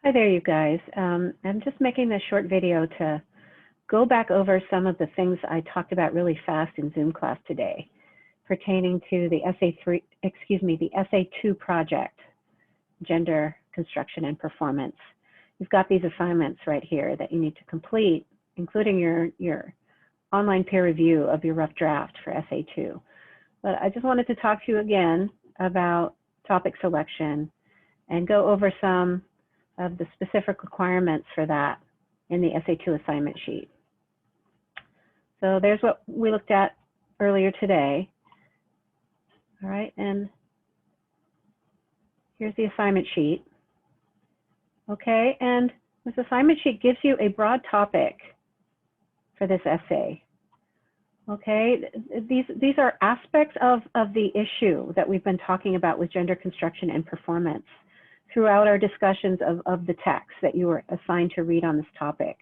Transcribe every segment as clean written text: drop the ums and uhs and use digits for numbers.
Hi there, you guys. I'm just making this short video to go back over some of the things I talked about really fast in Zoom class today, pertaining to the the Essay 2 project, Gender, Construction, and Performance. You've got these assignments right here that you need to complete, including your online peer review of your rough draft for Essay 2. But I just wanted to talk to you again about topic selection and go over some of the specific requirements for that in the Essay 2 assignment sheet. So there's what we looked at earlier today. All right, and here's the assignment sheet. Okay, and this assignment sheet gives you a broad topic for this essay. Okay, these are aspects of the issue that we've been talking about with gender construction and performance throughout our discussions of the text that you were assigned to read on this topic.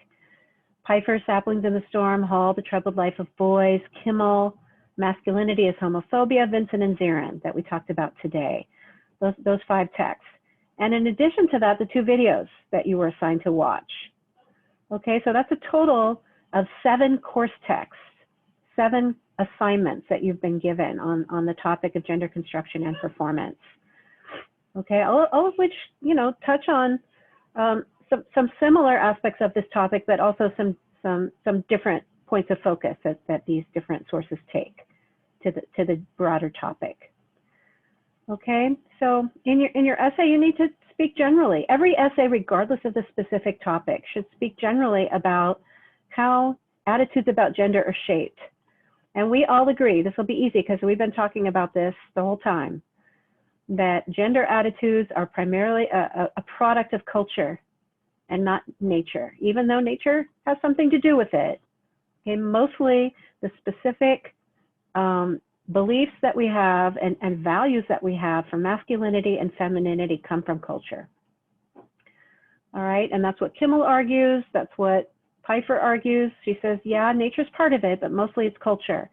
Pfeiffer, Saplings in the Storm, Hall, The Troubled Life of Boys, Kimmel, Masculinity is Homophobia, Vincent and Zirin that we talked about today, those 5 texts. And in addition to that, the 2 videos that you were assigned to watch. Okay, so that's a total of 7 course texts, 7 assignments that you've been given on the topic of gender construction and performance. Okay, all of which, you know, touch on some similar aspects of this topic, but also some different points of focus that these different sources take to the broader topic. Okay, so in your essay, you need to speak generally. Every essay, regardless of the specific topic, should speak generally about how attitudes about gender are shaped. And we all agree, this will be easy because we've been talking about this the whole time, that gender attitudes are primarily a product of culture and not nature, even though nature has something to do with it. Okay, mostly the specific beliefs that we have and values that we have for masculinity and femininity come from culture. All right, and that's what Kimmel argues, that's what Pfeiffer argues. She says, yeah, nature's part of it, but mostly it's culture.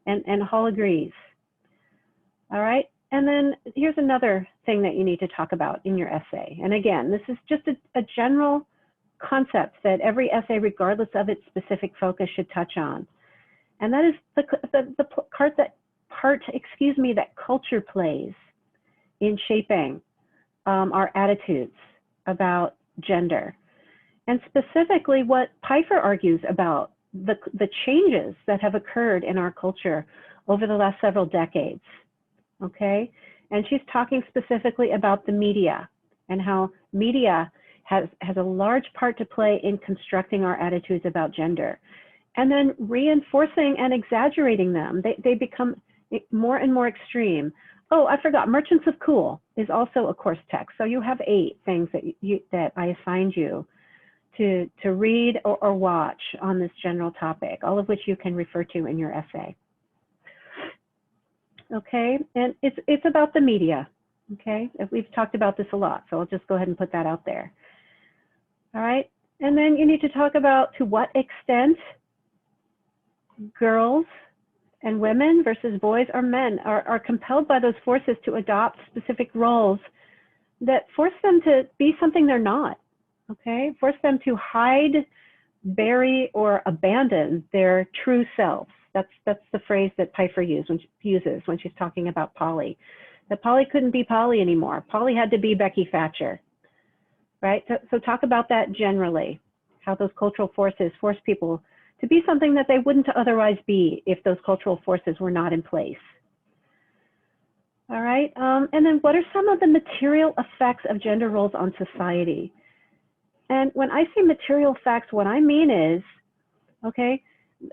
And Hall agrees. All right. And then here's another thing that you need to talk about in your essay. And again, this is just a general concept that every essay, regardless of its specific focus, should touch on. And that is the part that culture plays in shaping our attitudes about gender. And specifically what Pfeiffer argues about the changes that have occurred in our culture over the last several decades. Okay, and she's talking specifically about the media and how media has a large part to play in constructing our attitudes about gender, and then reinforcing and exaggerating them. They become more and more extreme. Oh, I forgot, Merchants of Cool is also a course text. So you have 8 things that I assigned you to read or watch on this general topic, all of which you can refer to in your essay. Okay, and it's about the media. Okay, we've talked about this a lot, so I'll just go ahead and put that out there. All right, and then you need to talk about to what extent girls and women versus boys or men are compelled by those forces to adopt specific roles that force them to be something they're not. Okay, force them to hide, bury, or abandon their true selves. That's the phrase that Pfeiffer uses when she's talking about Polly. That Polly couldn't be Polly anymore. Polly had to be Becky Thatcher, right? So talk about that generally, how those cultural forces force people to be something that they wouldn't otherwise be if those cultural forces were not in place. All right, and then what are some of the material effects of gender roles on society? And when I say material effects, what I mean is, okay,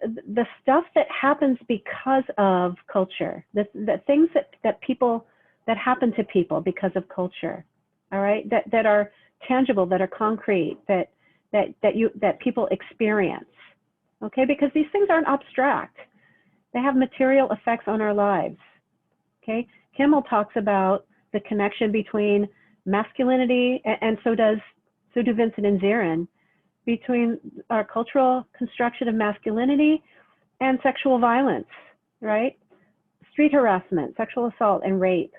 the stuff that happens because of culture, the things that happen to people because of culture, all right, that are tangible, that are concrete, that people experience, okay, because these things aren't abstract. They have material effects on our lives, okay. Kimmel talks about the connection between masculinity, and so do Vincent and Zirin, between our cultural construction of masculinity and sexual violence, right? Street harassment, sexual assault, and rape.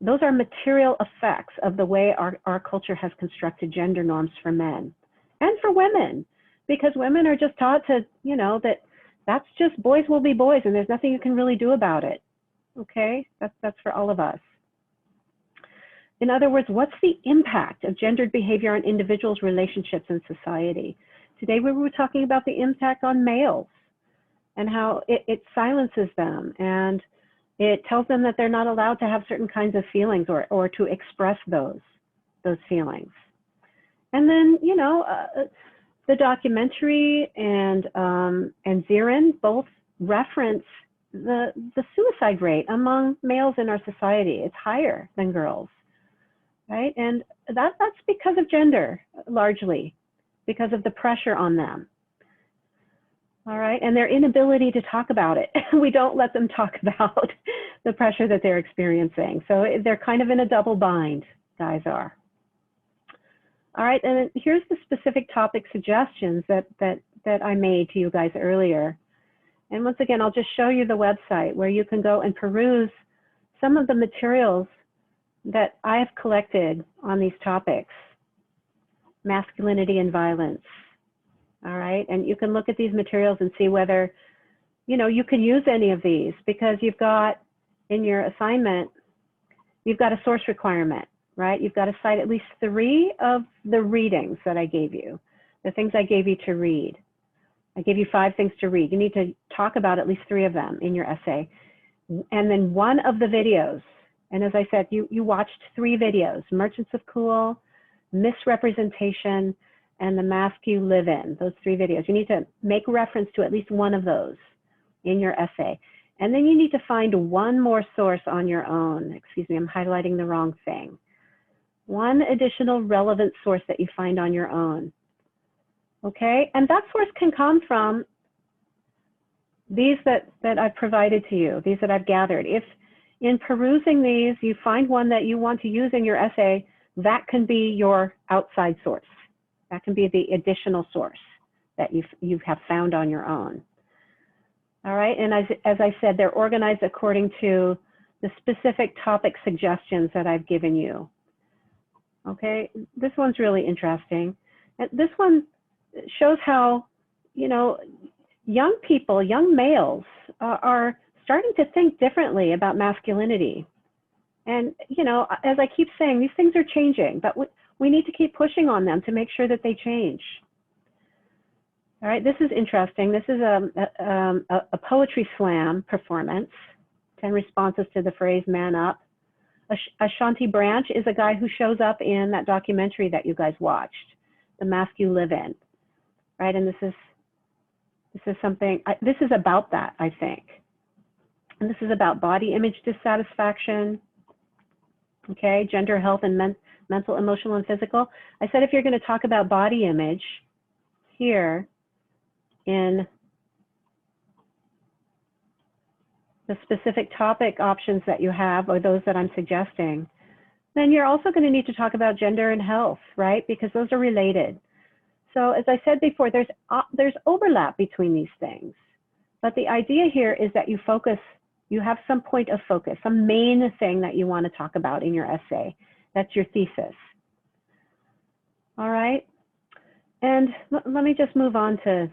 those are material effects of the way our culture has constructed gender norms for men and for women, because women are just taught to, that's just boys will be boys and there's nothing you can really do about it. Okay, that's for all of us. In other words, what's the impact of gendered behavior on individuals' relationships in society? Today we were talking about the impact on males and how it silences them and it tells them that they're not allowed to have certain kinds of feelings or to express those feelings. And then, the documentary and Zirin both reference the suicide rate among males in our society. It's higher than girls, right? And that's because of gender, largely, because of the pressure on them. All right, and their inability to talk about it. We don't let them talk about the pressure that they're experiencing. So they're kind of in a double bind, guys are. All right, and here's the specific topic suggestions that I made to you guys earlier. And once again, I'll just show you the website where you can go and peruse some of the materials that I have collected on these topics, masculinity and violence. All right, and you can look at these materials and see whether, you can use any of these, because you've got in your assignment, you've got a source requirement, right? You've got to cite at least 3 of the readings that I gave you, the things I gave you to read. I gave you 5 things to read. You need to talk about at least 3 of them in your essay. And then 1 of the videos. And as I said, you watched 3 videos, Merchants of Cool, Misrepresentation, and The Mask You Live In, those 3 videos. You need to make reference to at least 1 of those in your essay. And then you need to find 1 more source on your own. Excuse me, I'm highlighting the wrong thing. 1 additional relevant source that you find on your own. Okay, and that source can come from these that I've provided to you, these that I've gathered. If in perusing these, you find one that you want to use in your essay, that can be your outside source. That can be the additional source that you have found on your own. All right, and as I said, they're organized according to the specific topic suggestions that I've given you. Okay, this one's really interesting. And this one shows how, young people, young males are starting to think differently about masculinity. And, as I keep saying, these things are changing, but we need to keep pushing on them to make sure that they change. All right, this is interesting. This is a poetry slam performance, 10 responses to the phrase man up. Ashanti Branch is a guy who shows up in that documentary that you guys watched, The Mask You Live In, right? And this is something, this is about that, I think. And this is about body image dissatisfaction, okay, gender health and mental, emotional, and physical. I said if you're going to talk about body image here in the specific topic options that you have, or those that I'm suggesting, then you're also going to need to talk about gender and health, right? Because those are related. So as I said before, there's overlap between these things. But the idea here is that you focus, you have some point of focus, some main thing that you want to talk about in your essay. That's your thesis. All right. And let me just move on to,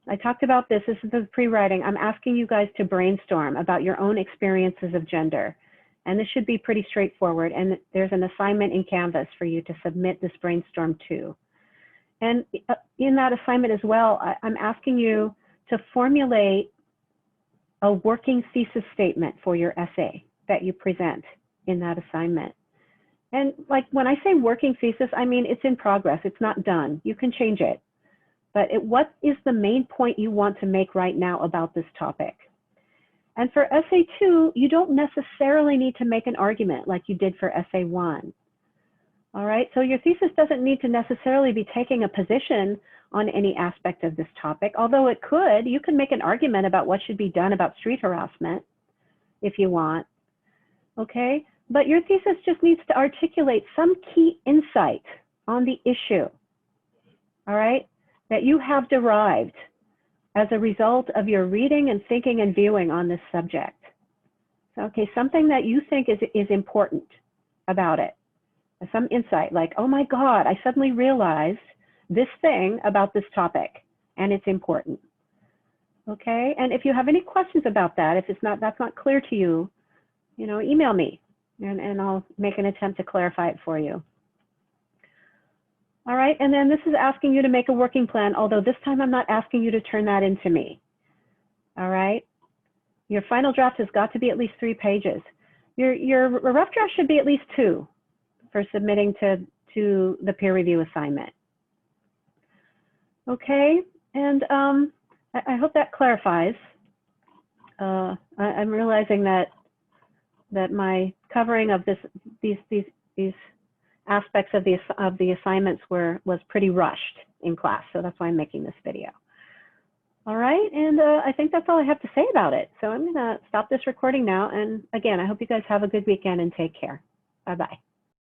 I talked about this. This is the pre-writing. I'm asking you guys to brainstorm about your own experiences of gender. And this should be pretty straightforward. And there's an assignment in Canvas for you to submit this brainstorm to. And in that assignment as well, I'm asking you to formulate a working thesis statement for your essay that you present in that assignment. And like when I say working thesis, I mean it's in progress. It's not done. You can change it. But what is the main point you want to make right now about this topic? And for essay 2, you don't necessarily need to make an argument like you did for essay 1. All right, so your thesis doesn't need to necessarily be taking a position on any aspect of this topic, although it could. You can make an argument about what should be done about street harassment if you want, okay? But your thesis just needs to articulate some key insight on the issue, all right, that you have derived as a result of your reading and thinking and viewing on this subject. So, okay, something that you think is important about it. Some insight like, oh my God, I suddenly realized this thing about this topic and it's important. Okay, and if you have any questions about that, if that's not clear to you, email me and I'll make an attempt to clarify it for you. All right, and then this is asking you to make a working plan, although this time I'm not asking you to turn that into me. All right, your final draft has got to be at least 3 pages. Your rough draft should be at least 2 for submitting to the peer review assignment. Okay, and I hope that clarifies. I'm realizing that my covering of these aspects of the assignments was pretty rushed in class, so that's why I'm making this video. All right, and I think that's all I have to say about it. So I'm gonna stop this recording now, and again, I hope you guys have a good weekend and take care. Bye-bye.